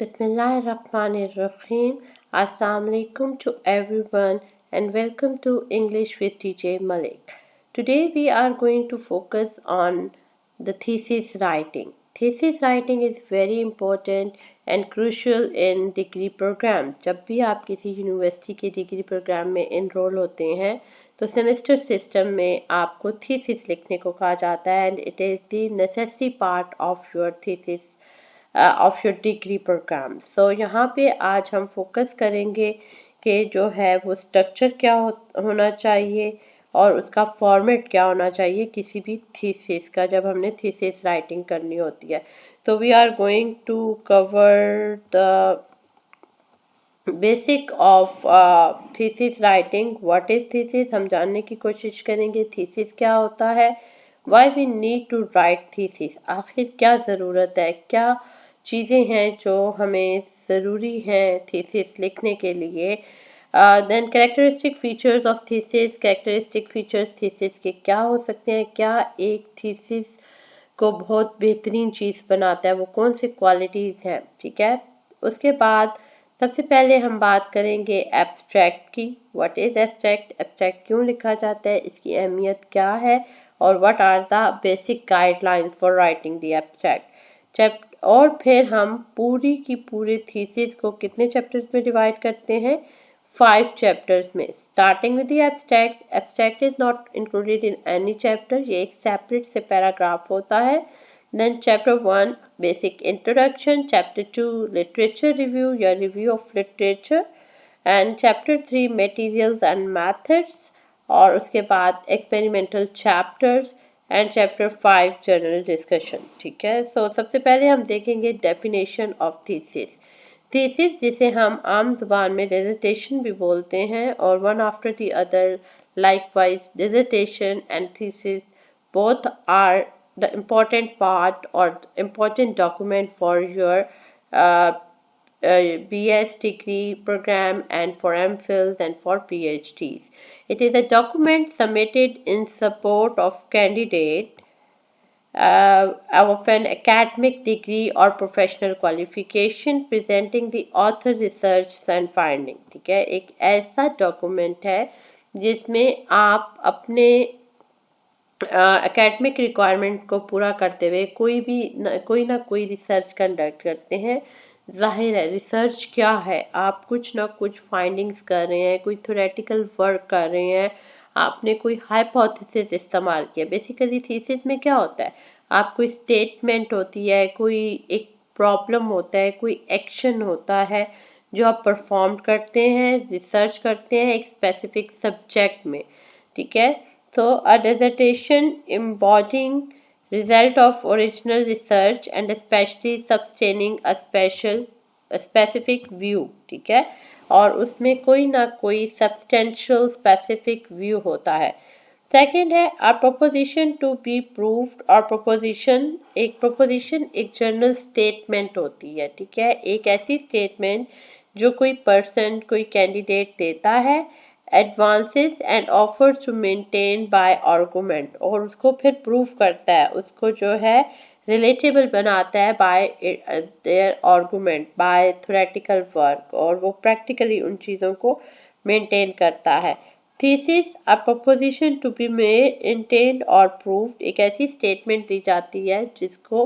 Bismillahirrahmanirrahim. Assalamu alaikum to everyone and welcome to English with TJ Malik. Today we are going to focus on the thesis writing. Thesis writing is very important and crucial in degree program. जब भी आप किसी university के degree programme में enrol होते हैं तो semester system में आपको थीसिस लिखने को कहा जाता है and it is the necessary part of your thesis of your degree program. So यहाँ पे आज हम फोकस करेंगे कि जो है वो स्ट्रक्चर क्या होना चाहिए और उसका फॉर्मेट क्या होना चाहिए किसी भी थीसिस का जब हमने थीसिस राइटिंग करनी होती है. तो we are going to cover the basic of thesis writing. What is thesis हम जानने की कोशिश करेंगे. थीसिस क्या होता है, why we need to write thesis, आखिर क्या ज़रूरत है, क्या चीज़ें हैं जो हमें ज़रूरी हैं थीसिस लिखने के लिए. Then characteristic features of thesis. Characteristic features thesis के क्या हो सकते हैं, क्या एक थीसिस को बहुत बेहतरीन चीज़ बनाता है, वो कौन सी क्वालिटीज़ हैं. ठीक है. उसके बाद सबसे पहले हम बात करेंगे एब्स्ट्रैक्ट की. व्हाट इज़ एब्स्ट्रैक्ट, एब्स्ट्रैक्ट क्यों लिखा जाता है, इसकी अहमियत क्या है और what are the basic guidelines for writing the abstract. और फिर हम पूरी की पूरी थीसिस को कितने चैप्टर्स में डिवाइड करते हैं, 5 चैप्टर्स में. Starting with the abstract. Abstract is not included in any chapter, ये एक सेपरेट से पैराग्राफ होता है. Then chapter 1 basic introduction, chapter 2 literature review या review of literature and chapter 3 materials and methods और उसके बाद experimental chapters and chapter 5 general discussion. ठीक है. सो सबसे पहले हम देखेंगे डेफिनेशन ऑफ थीसिस. थीसिस जिसे हम आम जुबान में डिसर्टेशन भी बोलते हैं और one after the other likewise dissertation and thesis both are the important part और important document for your BS degree program and for MPhils and for PhDs. It is a document submitted in support of candidate of an academic degree or professional qualification presenting the author research and finding. ठीक है. एक ऐसा document है जिसमें आप अपने academic requirement को पूरा करते हुए कोई ना कोई रिसर्च कंडक्ट करते हैं. जाहिर है रिसर्च क्या है, आप कुछ ना कुछ फाइंडिंग्स कर रहे हैं, कोई थ्योरेटिकल वर्क कर रहे हैं, आपने कोई हाइपोथेसिस इस्तेमाल किया. बेसिकली थीसिस में क्या होता है, आप कोई स्टेटमेंट होती है, कोई एक प्रॉब्लम होता है, कोई एक्शन होता है जो आप परफॉर्म करते हैं, रिसर्च करते हैं एक स्पेसिफिक सब्जेक्ट में. ठीक है. So a dissertation embodying result of original research and especially sustaining a specific view. ठीक है. और उसमें कोई ना कोई substantial specific view होता है. सेकेंड है a proposition to be proved. और proposition एक जनरल स्टेटमेंट होती है. ठीक है. एक ऐसी स्टेटमेंट जो कोई पर्सन कोई कैंडिडेट देता है advances and offer to maintain by argument और उसको फिर प्रूव करता है, उसको जो है रिलेटेबल बनाता है by their argument, by theoretical work, और वो प्रैक्टिकली उन चीज़ों को मेंटेन करता है. Thesis a proposition to be maintained और प्रूव्ड. एक ऐसी स्टेटमेंट दी जाती है जिसको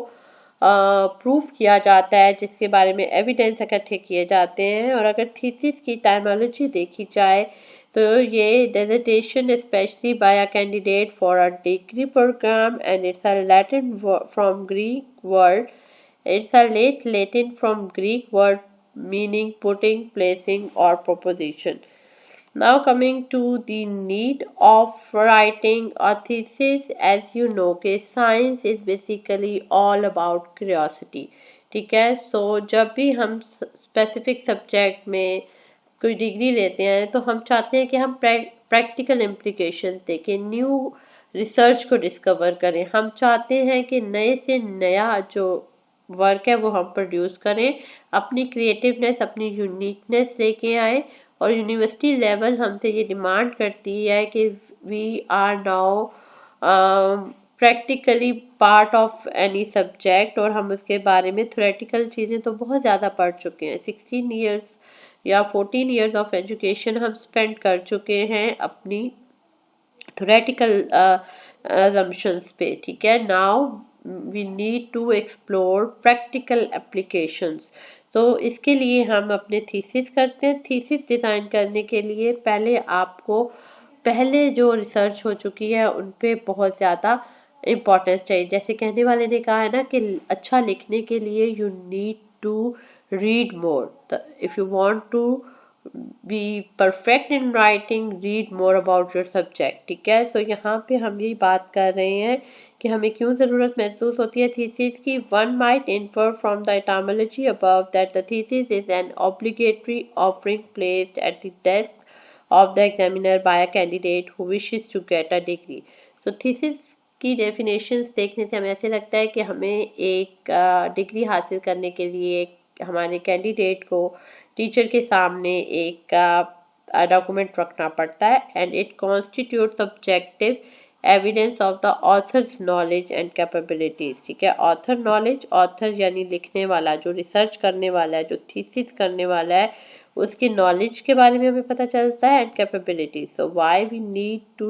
प्रूव किया जाता है, जिसके बारे में एविडेंस इकट्ठे किए जाते हैं. और अगर थीसिस की टाइमोलॉजी देखी जाए तो ये dissertation especially by a candidate for a degree program and it's a Latin from Greek word. It's a late Latin from Greek word meaning putting, placing or proposition. Now coming to the need of writing a thesis. As you know कि science is basically all about curiosity. ठीक है. So जब भी हम specific subject में कोई degree लेते हैं तो हम चाहते हैं कि हम प्रैक्टिकल इम्प्लीकेशन देखें, न्यू रिसर्च को डिस्कवर करें. हम चाहते हैं कि नए से नया जो वर्क है वो हम प्रोड्यूस करें, अपनी क्रिएटिवनेस अपनी यूनिकनेस लेके आए. और यूनिवर्सिटी लेवल हमसे ये डिमांड करती है कि we are now practically part of any subject, और हम उसके बारे में थ्योरेटिकल चीज़ें तो बहुत ज़्यादा पढ़ चुके हैं। 16 ईयर्स या 14 ईयर्स ऑफ एजुकेशन हम स्पेंड कर चुके हैं अपनी थ्योरेटिकल assumptions पे, ठीक है। Now we need to explore practical applications. तो इसके लिए हम अपने थीसिस करते हैं। थीसिस डिज़ाइन करने के लिए पहले जो रिसर्च हो चुकी है उन पे बहुत ज़्यादा इम्पोर्टेंस चाहिए। जैसे कहने वाले ने कहा है ना कि अच्छा लिखने के लिए you need to read more. If you want to be perfect in writing, read more about your subject, ठीक है। सो यहाँ पे हम यही बात कर रहे हैं कि हमें क्यों ज़रूरत महसूस होती है थीसिस की। One might infer from the etymology above that the thesis is an obligatory offering placed at the desk of the examiner by a candidate who wishes to get a degree। So thesis की definitions देखने से हमें ऐसे लगता है कि हमें एक डिग्री हासिल करने के लिए हमारे कैंडिडेट को टीचर के सामने एक डॉक्यूमेंट रखना पड़ता है, and it constitutes objective evidence of the author's knowledge and capabilities, ठीक है। ऑथर नॉलेज, ऑथर यानी लिखने वाला, जो रिसर्च करने वाला है, जो थीसिस करने वाला है, उसकी नॉलेज के बारे में हमें पता चलता है, and capability. So why we need to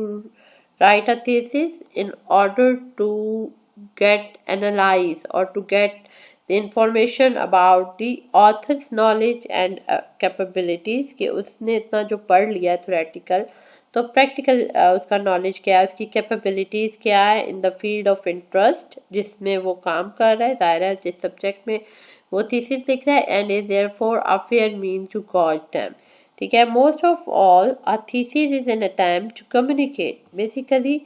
write a thesis in order to get analyse और to get the information about the author's knowledge and capabilities, कि उसने इतना जो पढ़ लिया है थ्योरेटिकल, तो प्रैक्टिकल उसका नॉलेज क्या है, उसकी कैपेबिलिटीज क्या है in the field of interest जिसमें वो काम कर रहा है, दायरा जिस सब्जेक्ट में वो थीसिस लिख रहा है, and is therefore a fair mean to gauge them, ठीक है। Most of all a thesis is an attempt to communicate, basically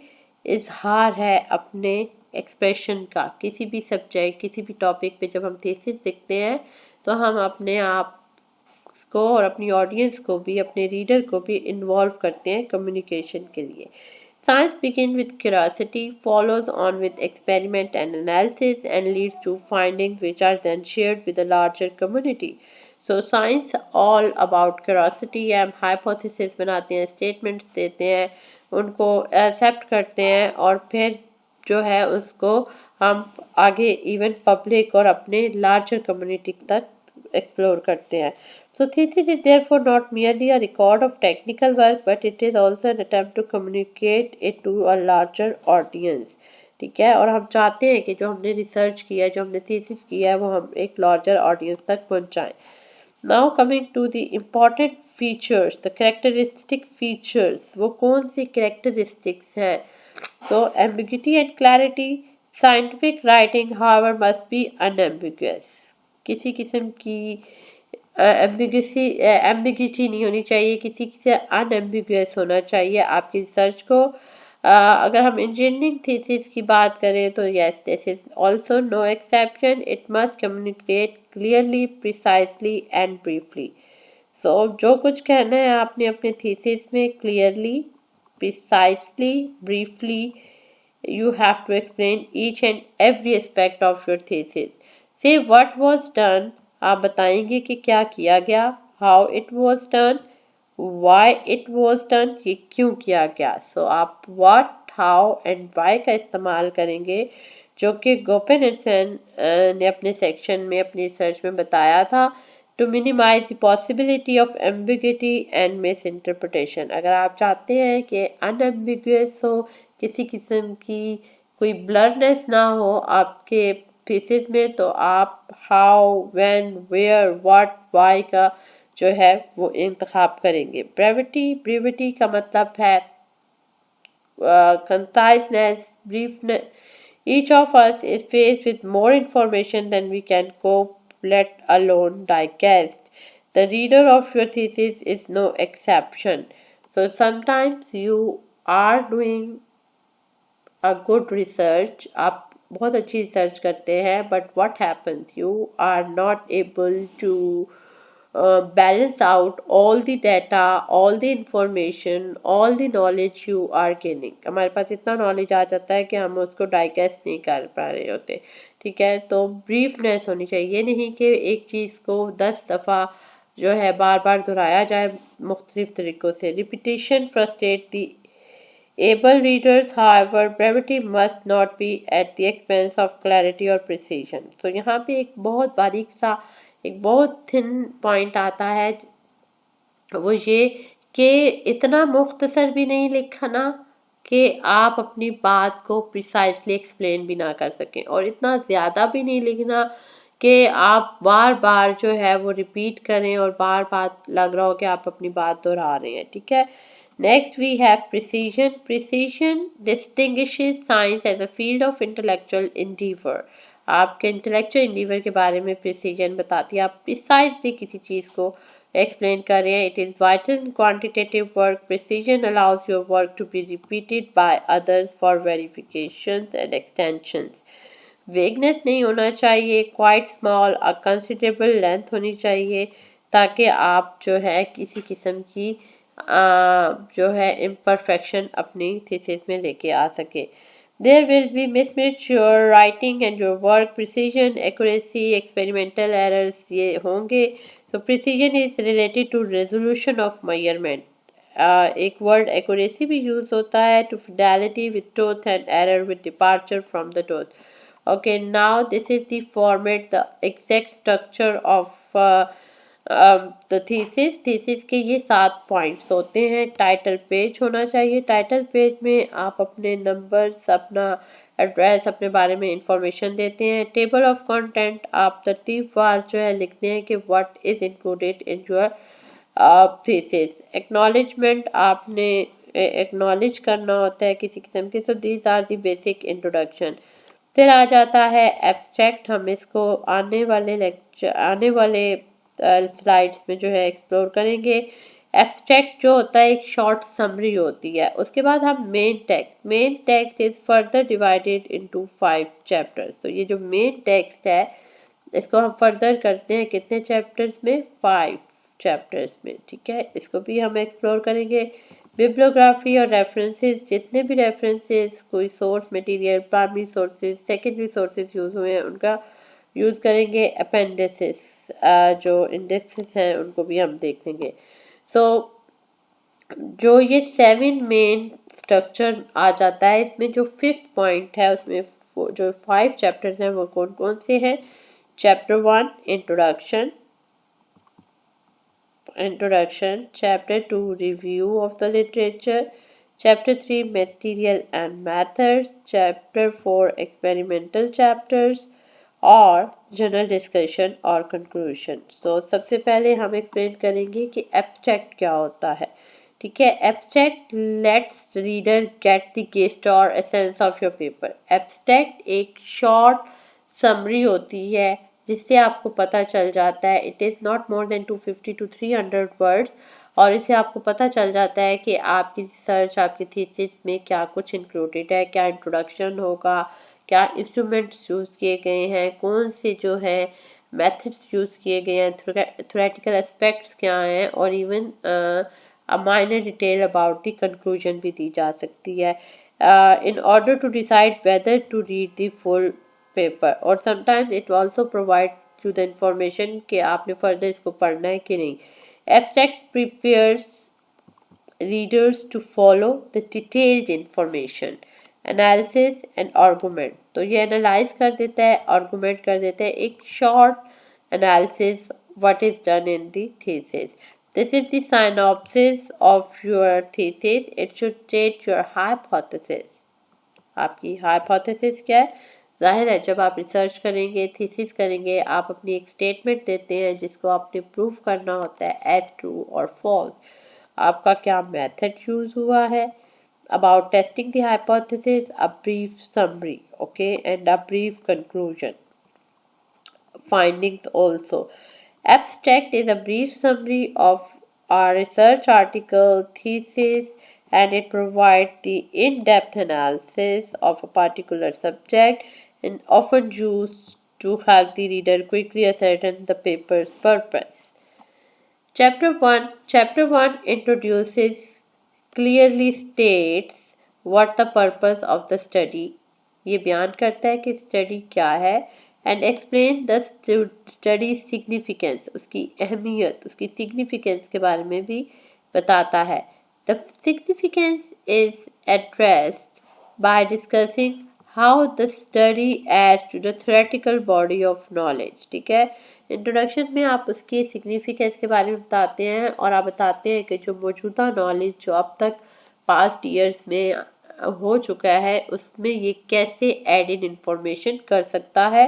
इजहार है अपने एक्सप्रेशन का। किसी भी सब्जेक्ट, किसी भी टॉपिक पे जब हम थीसिस लिखते हैं तो हम अपने आप को और अपनी ऑडियंस को भी, अपने रीडर को भी इन्वॉल्व करते हैं कम्युनिकेशन के लिए। Science begins with curiosity, follows on with experiment and analysis, and leads to findings which are then shared with the larger community. So science all about curiosity है। हम hypothesis बनाते हैं, statements देते हैं, उनको accept करते हैं, और फिर जो है उसको हम आगे इवन पब्लिक और अपने larger community तक explore करते हैं। So thesis is therefore not merely a record of technical work, but it is also an attempt to communicate it to a larger audience, ठीक है। और हम चाहते हैं कि जो हमने रिसर्च किया है, जो हमने थीसिस किया है, वो हम एक लार्जर ऑडियंस तक पहुंचाएं। Now coming to the important features, the characteristic features, वो कौन सी कैरेक्टरिस्टिक्स हैं। तो ambiguity and clarity, scientific writing however must be unambiguous, किसी किस्म की एम्बिग्यूटी नहीं होनी चाहिए, किसी से अनएम्बिगुअस होना चाहिए आपकी रिसर्च को। अगर हम इंजीनियरिंग थीसिस की बात करें तो yes, this is also no exception, it must communicate clearly, precisely and briefly. So जो कुछ कहना है आपने अपने थीसिस में, clearly, precisely, briefly, you have to explain each and every aspect of your thesis. Say what was done, आप बताएंगे कि क्या किया गया, how it was done, why it was done, कि क्यों किया गया। So आप what, how and why का इस्तेमाल करेंगे, जो कि गोपेन एंड सेन ने अपने सेक्शन में, अपनी रिसर्च में बताया था, to minimise the possibility of ambiguity and misinterpretation. अगर आप चाहते हैं कि अनएम्बिगुअस हो, किसी किस्म की कोई ब्लरनेस ना हो आपके थीसिस में, तो आप how, when, where, what, why का जो है वो इंतखाब करेंगे। ब्रेविटी का मतलब है conciseness, briefness. Each of us is faced with more information than we can cope, let alone digest. The reader of your thesis is no exception. So sometimes you are doing a good research, आप बहुत अच्छी research करते हैं, but what happens, you are not able to balance out all the data, all the information, all the knowledge you are gaining। हमारे पास इतना knowledge आ जाता है कि हम उसको डाइजेस्ट नहीं कर पा रहे होते, ठीक है। तो ब्रीफनेस होनी चाहिए, ये नहीं कि एक चीज़ को 10 दफ़ा जो है बार बार दोहराया जाए मुख्तलिफ तरीक़ों से। Repetition frustrate the Able readers, however, brevity must not be at the expense of clarity or precision. तो यहाँ पे एक बहुत बारीक सा, एक बहुत थिन पॉइंट आता है, वो ये कि इतना मुख्तसर भी नहीं लिखना कि आप अपनी बात को प्रिसाइसली एक्सप्लेन भी ना कर सकें, और इतना ज़्यादा भी नहीं लिखना कि आप बार बार जो है वो रिपीट करें और बार बार लग रहा हो कि आप अपनी बात दोहरा रहे हैं, ठीक है। Next we have precision. Precision distinguishes science as a field of intellectual endeavour. आपके इंटेलेक्चुअल इंडीवर के बारे में प्रिसीजन बताती है, आप प्रिसाइसली किसी चीज़ को एक्सप्लेन कर रहे हैं। It is vital in quantitative work. Precision allows your work to be repeated by others for verification and extension. Vagueness नहीं होना चाहिए, quite small, a considerable length होनी चाहिए, ताकि आप जो है किसी किस्म की जो है इम्परफेक्शन अपनी थीसिस में लेके आ सके। There will be mismatch your writing and your work. Precision, accuracy, experimental errors ये होंगे। तो precision is related to resolution of measurement. एक वर्ड एक्यूरेसी भी यूज होता है, to fidelity with truth and error with departure from the truth. Okay, now this is the format, the exact structure of the thesis. thesis के ये 7 points होते हैं। Title page होना चाहिए। टाइटल पेज में आप अपने नंबर्स, अपना एड्रेस, अपने बारे में इंफॉर्मेशन देते हैं। टेबल ऑफ कंटेंट आप तरतीबवार जो है लिखते हैं कि what is included in your thesis। Acknowledgement आपने एक्नॉलेज करना होता है किसी किस्म के। So these are the basic introduction. फिर आ जाता है एब्स्ट्रैक्ट। हम इसको आने वाले स्लाइड्स में जो है एक्सप्लोर करेंगे। एब्स्ट्रैक्ट जो होता है एक शॉर्ट समरी होती है। उसके बाद हम main text is further divided into 5 chapters. तो ये जो मेन टेक्स्ट है इसको हम फर्दर करते हैं कितने चैप्टर्स में, 5 चैप्टर्स में, ठीक है। इसको भी हम एक्सप्लोर करेंगे। बिब्लियोग्राफी और रेफरेंसेस, जितने भी रेफरेंसेस, कोई source material, primary sources, secondary sources use हुए हैं उनका यूज करेंगे। अपेंडिसेस जो इंडेक्सेस हैं उनको भी हम देखेंगे। सो जो ये 7 मेन स्ट्रक्चर आ जाता है, इसमें जो 5th पॉइंट है उसमें जो 5 चैप्टर्स हैं वो कौन कौन से हैं। Chapter 1 introduction, chapter 2 review of the literature, chapter 3 material and methods, chapter 4 experimental chapters और जनरल डिस्कशन और कंक्लूजन। तो सबसे पहले हम एक्सप्लेन करेंगे कि एब्स्ट्रैक्ट क्या होता है, ठीक है। Abstract lets reader get the gist और essence of your paper. Abstract एक शॉर्ट समरी होती है जिससे आपको पता चल जाता है, it is not more than 250 to 300 words, और इससे आपको पता चल जाता है कि आपकी रिसर्च, आपकी थीसिस में क्या कुछ इंक्लूडेड है, क्या इंट्रोडक्शन होगा, क्या इंस्ट्रूमेंट्स यूज़ किए गए हैं, कौन से जो है मेथड्स यूज़ किए गए हैं, थ्योरेटिकल एस्पेक्ट्स क्या हैं, और even a minor detail about the conclusion भी दी जा सकती है in order to decide whether to read the full paper. और sometimes it also provide to the information कि आपने फर्दर इसको पढ़ना है कि नहीं। Abstract prepares readers to follow the detailed information, analysis and argument. तो ये एनालाइज कर देता है, आर्गूमेंट कर देता है, एक short analysis what is done in the thesis. This is the synopsis of your thesis. It should state your hypothesis. आपकी हाइपोथेसिस क्या है? जाहिर है जब आप रिसर्च करेंगे, थीसिस करेंगे, आप अपनी एक स्टेटमेंट देते हैं जिसको आपने प्रूफ करना होता है एज ट्रू और फॉल्स। आपका क्या मेथड यूज हुआ है, about testing the hypothesis, a brief summary, okay, and a brief conclusion, findings also. Abstract is a brief summary of our research article, thesis, and it provides the in-depth analysis of a particular subject and often used to help the reader quickly ascertain the paper's purpose. Chapter 1 introduces, clearly states what the purpose of the study. ये बयान करता है कि study क्या है, and explain the study significance, उसकी अहमियत, उसकी significance के बारे में भी बताता है। The significance is addressed by discussing how the study adds to the theoretical body of knowledge. ठीक है, इंट्रोडक्शन में आप उसके सिग्निफिकेंस के बारे में बताते हैं और आप बताते हैं कि जो मौजूदा नॉलेज जो अब तक पास्ट ईयर्स में हो चुका है उसमें ये कैसे एड इन इंफॉर्मेशन कर सकता है.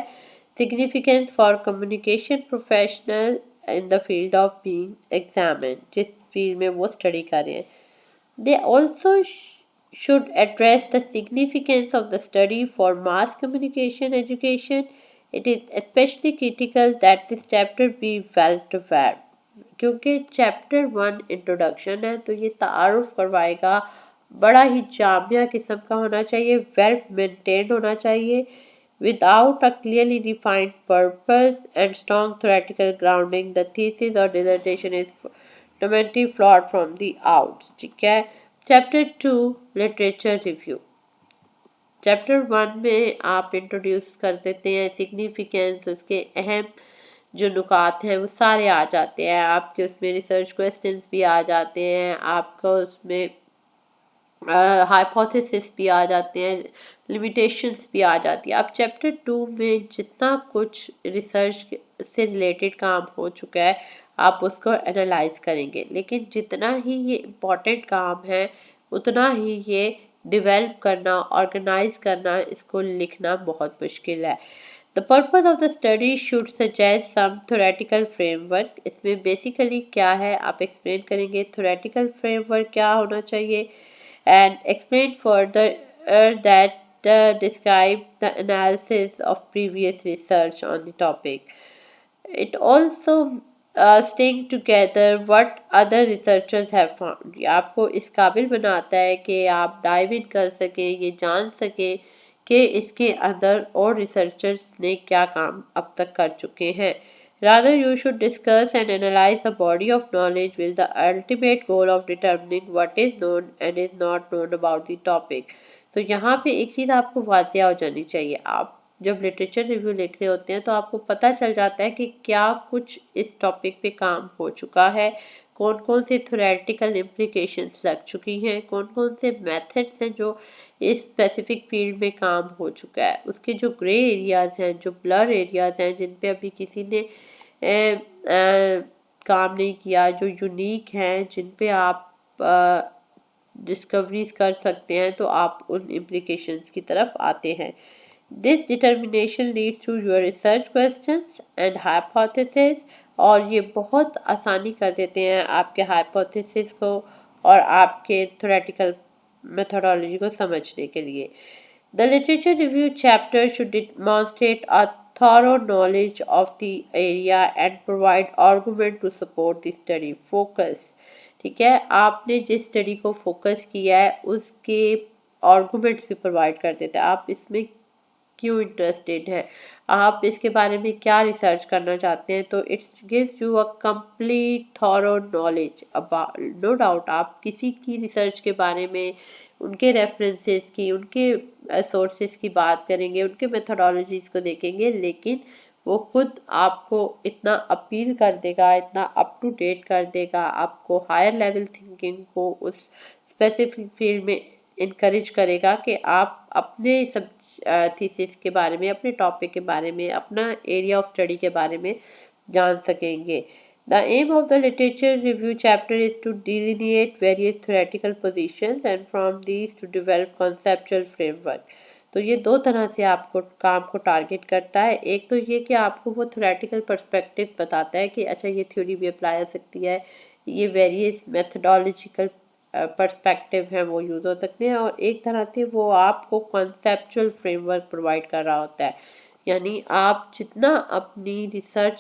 Significance for communication professional in the field of being examined, जिस फील्ड में वो स्टडी कर रहे हैं. They also should address the significance of the study for mass communication education. It is especially critical that this chapter be well prepared. क्योंकि chapter 1 introduction है तो ये तारुफ करवाएगा, बड़ा ही जामिया किस्म का होना चाहिए, वेल मेंटेन्ड होना चाहिए, without a clearly defined purpose and strong theoretical grounding. The thesis or dissertation is fundamentally flawed from the out. ठीक है. Chapter 2 literature review. चैप्टर 1 में आप इंट्रोड्यूस कर देते हैं सिग्निफिकेंस, उसके अहम जो नुकात हैं वो सारे आ जाते हैं, आपके उसमें रिसर्च क्वेश्चंस भी आ जाते हैं, आपका उसमें हाइपोथेसिस भी आ जाते हैं, लिमिटेशंस भी आ जाती है. अब चैप्टर 2 में जितना कुछ रिसर्च से रिलेटेड काम हो चुका है आप उसको एनालाइज करेंगे, लेकिन जितना ही ये इम्पोर्टेंट काम है उतना ही ये डेवलप करना, ऑर्गेनाइज करना, इसको लिखना बहुत मुश्किल है. The purpose of the study should suggest some theoretical framework. इसमें बेसिकली क्या है आप एक्सप्लेन करेंगे, थ्योरेटिकल फ्रेमवर्क क्या होना चाहिए, and explain further that describe the analysis of previous research on the topic. It also staying together what other researchers have found. ये आपको इस काबिल बनाता है कि आप डाइव इन कर सकें, ये जान सकें कि इसके अंदर और रिसर्चर्स ने क्या काम अब तक कर चुके हैं. Rather, you should discuss and analyze the body of knowledge with the ultimate goal of determining what is known and is not known about the topic. तो यहाँ पे एक चीज़ आपको वाज़िया हो जानी चाहिए, आप जब लिटरेचर रिव्यू लिख रहे होते हैं तो आपको पता चल जाता है कि क्या कुछ इस टॉपिक पे काम हो चुका है, कौन कौन से थ्योरेटिकल इम्प्लीकेशंस लग चुकी हैं, कौन कौन से मेथड्स हैं जो इस स्पेसिफिक फील्ड में काम हो चुका है, उसके जो ग्रे एरियाज़ हैं, जो ब्लर एरियाज़ हैं जिन पे अभी किसी ने काम नहीं किया, जो यूनिक हैं, जिन पे आप डिस्कवरीज कर सकते हैं, तो आप उन इम्प्लीकेशंस की तरफ आते हैं. This determination lead to your research questions and hypothesis, और ये बहुत आसानी कर देते हैं आपके हाइपोथेसिस को और आपके थ्योरेटिकल मेथोडोलॉजी को समझने के लिए. The literature review chapter should demonstrate a thorough knowledge of the area and provide argument to support the study. Focus. ठीक है, आपने जिस स्टडी को फोकस किया है उसके आर्गूमेंट्स भी प्रोवाइड कर देते हैं, आप इसमें क्यों इंटरेस्टेड हैं, आप इसके बारे में क्या रिसर्च करना चाहते हैं. तो it's gives you a complete thorough knowledge about. No doubt आप किसी की रिसर्च के बारे में, उनके रेफरेंसेस की, उनके सोर्सेज की बात करेंगे, उनके मेथोडोलॉजीज को देखेंगे, लेकिन वो खुद आपको इतना अपील कर देगा, इतना अप टू डेट कर देगा, आपको हायर लेवल थिंकिंग को उस स्पेसिफिक फील्ड में इनकरेज करेगा कि आप अपने सब थीसिस के बारे में, अपने टॉपिक के बारे में, अपना एरिया ऑफ स्टडी के बारे में जान सकेंगे. The aim of the literature review chapter is to delineate various theoretical positions and from these to develop conceptual framework. तो ये दो तरह से आपको काम को टारगेट करता है. एक तो ये कि आपको वो थ्योरेटिकल पर्सपेक्टिव बताता है कि अच्छा ये थ्योरी भी अप्लाई हो सकती है, ये वेरियस मेथडोलॉजिकल पर्सपेक्टिव है वो यूज़ हो सकते हैं, और एक तरह से वो आपको कॉन्सेप्चुअल फ्रेमवर्क प्रोवाइड कर रहा होता है. यानी आप जितना अपनी रिसर्च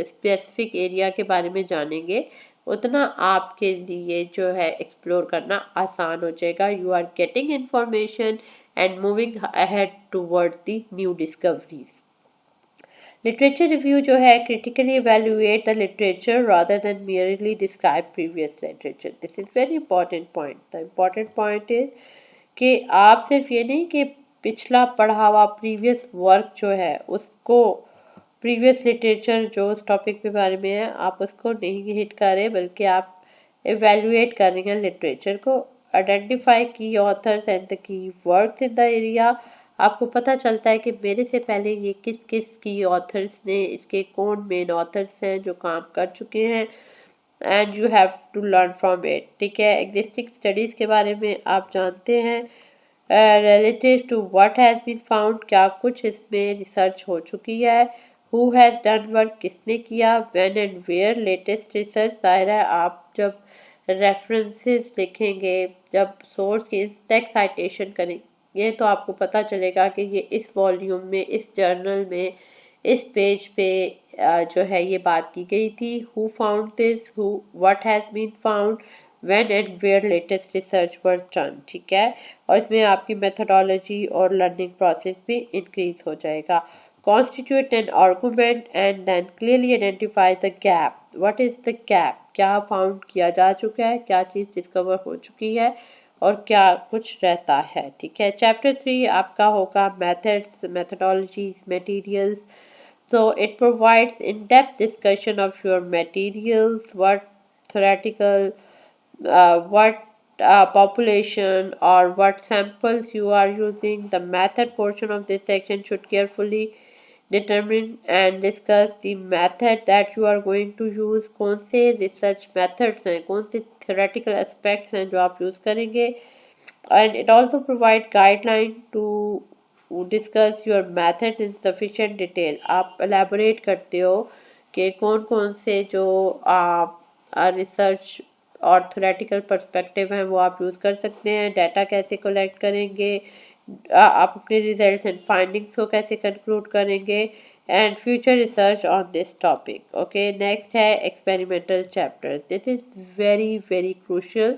स्पेसिफिक एरिया के बारे में जानेंगे उतना आपके लिए जो है एक्सप्लोर करना आसान हो जाएगा. You are getting information and moving ahead toward the new discoveries. Literature review जो है critically evaluate the literature rather than merely describe previous literature. This is very important point. The important point is कि आप सिर्फ ये नहीं कि पिछला पढ़ा हुआ प्रीवियस वर्क जो है उसको, प्रीवियस लिटरेचर जो उस टॉपिक के बारे में है, आप उसको नहीं हिट कर रहे, बल्कि आप एवेल्युएट कर रहे हैं लिटरेचर को आइडेंटिफाई की authors and the key works in the area. आपको पता चलता है कि मेरे से पहले ये किस किस की ऑथर्स ने, इसके कौन मेन ऑथर्स हैं जो काम कर चुके हैं, and you have to learn from it. ठीक है, एग्जिस्टिंग स्टडीज़ के बारे में आप जानते हैं, relative to what has been found, क्या कुछ इसमें रिसर्च हो चुकी है, हु हैज़ डन वर्क, किसने किया, when and where latest research. ज़ाहिर है आप जब रेफरेंसेस लिखेंगे, जब सोर्स की टेक्स्ट साइटेशन करेंगे तो आपको पता चलेगा कि ये इस वॉल्यूम में, इस जर्नल में, इस पेज पे जो है ये बात की गई थी। Who found this, who what has been found, when and where latest research were done. ठीक है, और इसमें आपकी मेथोडोलॉजी और लर्निंग प्रोसेस भी इंक्रीज हो जाएगा। Constitute an argument and then clearly identify the gap. What is the gap? क्या फाउंड किया जा चुका है, क्या चीज़ डिस्कवर हो चुकी है और क्या कुछ रहता है। ठीक है, चैप्टर 3 आपका होगा methods, methodologies, materials. So it provides in-depth discussion of your materials, what theoretical, what population or what samples you are using. The method portion of this section should carefully determine and discuss the method that you are going to use। कौन से research methods हैं, कौन से theoretical aspects हैं जो आप use करेंगे। And it also provide guideline to discuss your method in sufficient detail। आप elaborate करते हो कि कौन कौन से जो रिसर्च और थ्योरेटिकल पर्सपेक्टिव हैं वो आप यूज़ कर सकते हैं। डाटा कैसे कलेक्ट करेंगे, आप अपने रिजल्ट्स एंड फाइंडिंग्स को कैसे कंक्लूड करेंगे, and future research on this topic. Okay, next है experimental chapter. This is very very crucial.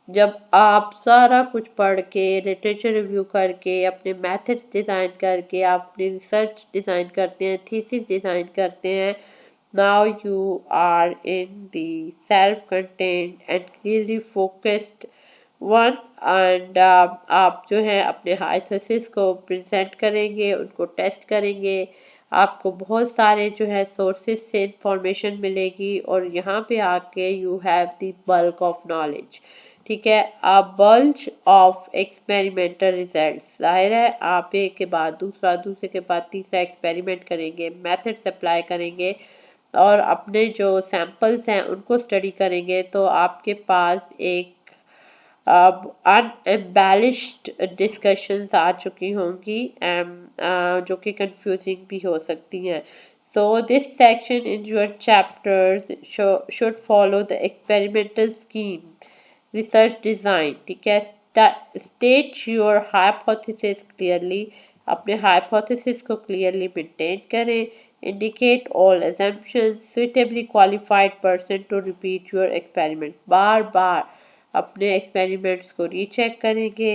जब आप सारा कुछ पढ़ के, लिटरेचर रिव्यू करके, अपने मेथड्स डिज़ाइन करके, आप अपनी रिसर्च डिज़ाइन करते हैं, थीसिस डिज़ाइन करते हैं, now you are in the self-contained and clearly focused one, and आप जो है अपने हाइपोथेसिस को प्रेजेंट करेंगे, उनको टेस्ट करेंगे। आपको बहुत सारे जो है सोर्सेज से इंफॉर्मेशन मिलेगी और यहाँ पे आके you have the bulk of knowledge. ठीक है, अ बल्ज ऑफ एक्सपेरिमेंटल रिजल्ट्स। जाहिर है आप एक के बाद दूसरा, दूसरे के बाद तीसरा एक्सपेरिमेंट करेंगे, मेथड्स अप्लाई करेंगे और अपने जो सैंपल्स हैं उनको स्टडी करेंगे तो आपके पास एक अनएम्बेलिश्ड डिस्कशंस आ चुकी होंगी जो कि कंफ्यूजिंग भी हो सकती हैं। So this section in your chapters should follow the experimental scheme, research design. ठीक है, स्टेट योर हाइपोथेसिस क्लियरली, अपने हाइपोथेसिस को क्लियरली मेंटेन करें। Indicate all assumptions, suitably qualified person to repeat your experiment। बार बार अपने एक्सपेरिमेंट्स को recheck करेंगे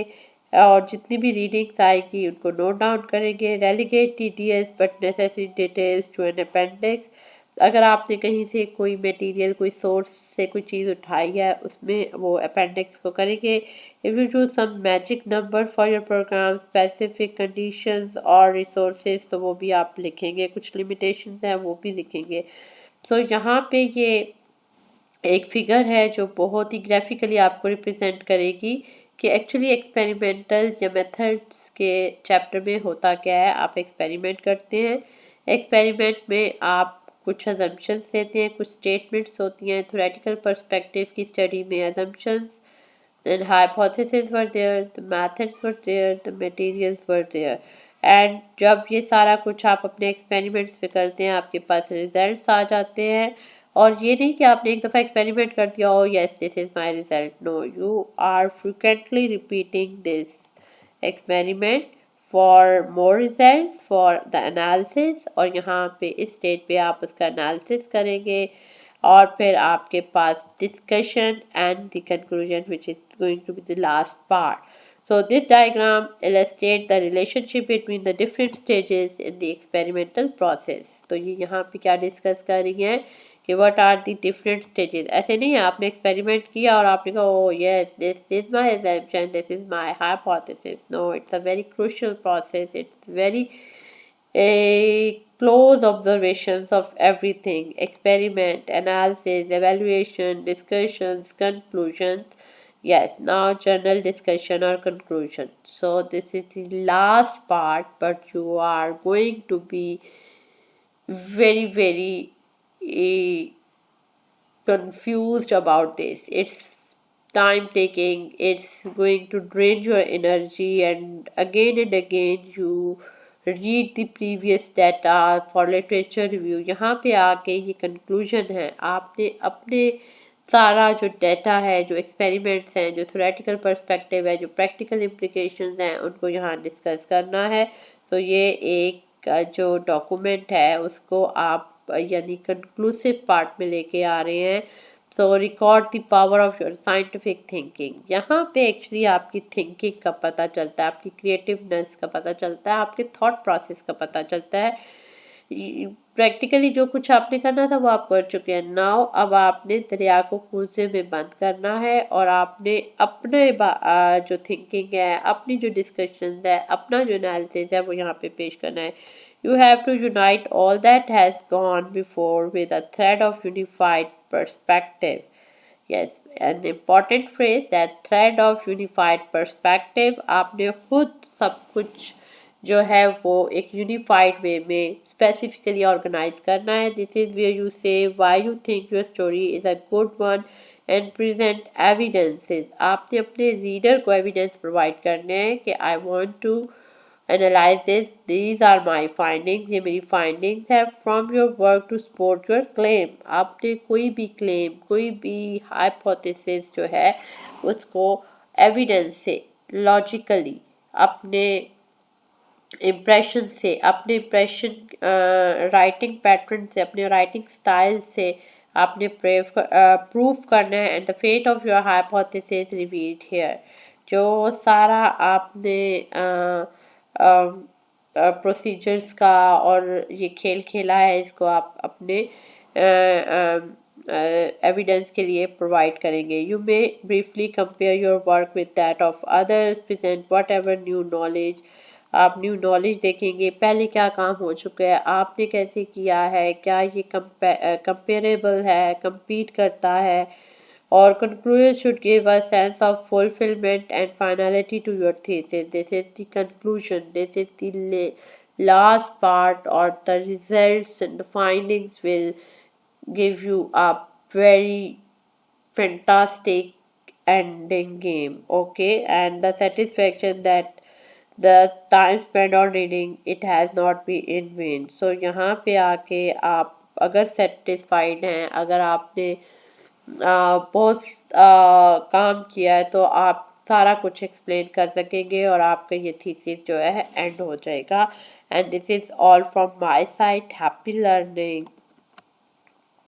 और जितनी भी रीडिंग्स आएगी उनको नोट डाउन करेंगे। Relegate tedious but necessary details to an appendix। अगर आपने कहीं से कोई मटेरियल, कोई सोर्स से कोई चीज़ उठाई है उसमें वो अपेंडिक्स को करेंगे। If you choose some magic number for your program, specific conditions और रिसोर्सेज तो वो भी आप लिखेंगे, कुछ लिमिटेशंस हैं वो भी लिखेंगे। सो यहाँ पे ये एक फिगर है जो बहुत ही ग्राफिकली आपको रिप्रेजेंट करेगी कि एक्चुअली एक्सपेरिमेंटल या मेथड्स के चैप्टर में होता क्या है। आप एक्सपेरिमेंट करते हैं, एक्सपेरिमेंट में आप कुछ अजम्पशंस देते हैं, कुछ स्टेटमेंट्स होती हैं। थ्योरेटिकल पर्सपेक्टिव की स्टडी में assumptions and hypothesis were there, the methods were there, the materials were there. And जब ये सारा कुछ आप अपने एक्सपेरिमेंट्स पे करते हैं आपके पास रिजल्ट्स आ जाते हैं। और ये नहीं कि आपने एक दफ़ा एक्सपेरिमेंट कर दिया हो yes this is my result, no, you are frequently repeating this experiment for more result for the analysis. और यहाँ पे इस स्टेज पे आप उसका एनालिसिस करेंगे और फिर आपके पास discussion and the conclusion which is going to be the last part. So this diagram illustrates the relationship between the different stages in the experimental process। तो ये यहाँ पे क्या डिस्कस कर रही है कि what are the different stages। ऐसे नहीं है आपने एक्सपेरिमेंट किया और आपने कहा oh yes this is my assumption, this is my hypothesis। No, it's a very crucial process, it's very a close observations of everything, experiment, analysis, evaluation, discussions, conclusions। Yes, now general discussion or conclusion. So this is the last part, but you are going to be very confused about this. It's time taking, it's going to drain your energy, and again you read the previous data for literature review. यहाँ पे आके ये conclusion है, आपने अपने सारा जो data है, जो एक्सपेरिमेंट्स हैं, जो थ्योरेटिकल पर्सपेक्टिव है, जो प्रैक्टिकल इम्प्लीकेशंस हैं, उनको यहाँ डिस्कस करना है। तो ये एक जो डॉक्यूमेंट है उसको आप यानी कंक्लूसिव पार्ट में लेके आ रहे हैं। सो record the power of your scientific thinking. यहाँ पे एक्चुअली आपकी थिंकिंग का पता चलता है, आपकी क्रिएटिवनेस का पता चलता है, आपके थॉट प्रोसेस का पता चलता है। प्रैक्टिकली जो कुछ आपने करना था वो आप कर चुके हैं। नाउ अब आपने दरिया को कूजे में बंद करना है और आपने अपने जो थिंकिंग है, अपनी जो डिस्कशन है, अपना जो एनालिसिस है वो यहाँ पे पेश करना है। You have to unite all that has gone before with a thread of unified perspective. Yes, an important phrase, that thread of unified perspective. आपने खुद सब कुछ जो है वो एक यूनिफाइड वे में स्पेसिफिकली ऑर्गेनाइज करना है। This is where you say why you think your story is a good one and present evidences. आपने अपने रीडर को एविडेंस प्रोवाइड करने हैं कि I want to analyse this, these are my findings, ये मेरी फाइंडिंग्स है। From your work to support your claim. आपने कोई भी क्लेम, कोई भी हाइपोथेसिस जो है उसको एविडेंस से, लॉजिकली, अपने इम्प्रेशन से, अपने इम्प्रेशन राइटिंग पैटर्न से, अपने राइटिंग स्टाइल से आपने प्रूव करना है। And the fate of your hypothesis revealed here. जो सारा आपने प्रोसीजर्स का और ये खेल खेला है, इसको आप अपने एविडेंस के लिए प्रोवाइड करेंगे। You may briefly compare your work with that of others, present what ever new knowledge. आप न्यू नॉलेज देखेंगे, पहले क्या काम हो चुका है, आपने कैसे किया है, क्या ये कंपेरेबल है, compete करता है। और conclusion should give a sense of fulfillment and finality to your thesis. This is the conclusion. This is the last part, or the results and the findings will give you a very fantastic ending game. Okay, and the satisfaction that the time spent on reading it has not been in vain. So यहाँ पे आके आप अगर satisfied हैं, अगर आपने बहुत काम किया है, तो आप सारा कुछ एक्सप्लेन कर सकेंगे और आपका ये थीसिस जो है एंड हो जाएगा। And this is all from my side. Happy learning.